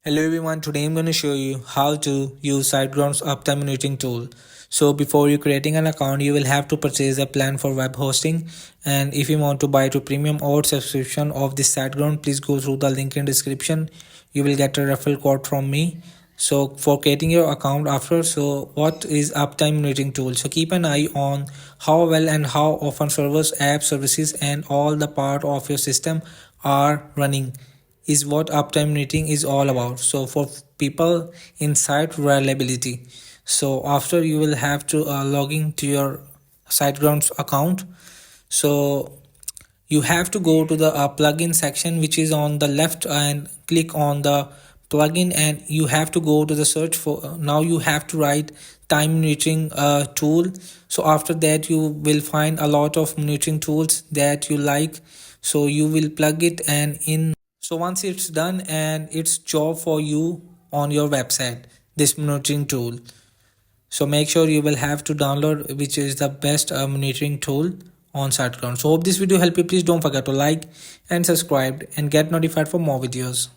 Hello everyone, today I'm going to show you how to use SiteGround's uptime monitoring tool. So before you creating an account, you will have to purchase a plan for web hosting, and if you want to buy to premium or subscription of this SiteGround, please go through the link in description. You will get a referral code from me. So for creating your account after, so what is uptime monitoring tool? So keep an eye on how well and how often servers, apps, services and all the part of your system are running is what uptime monitoring is all about. So for people in site reliability, so after you will have to log in to your SiteGrounds account. So you have to go to the plugin section which is on the left and click on the plugin, and you have to go to the search for now you have to write time monitoring tool. So after that you will find a lot of monitoring tools that you like, so you will plug it and in. So once it's done and it's job for you on your website, this monitoring tool. So make sure you will have to download which is the best monitoring tool on SiteGround. So hope this video helped you. Please don't forget to like and subscribe and get notified for more videos.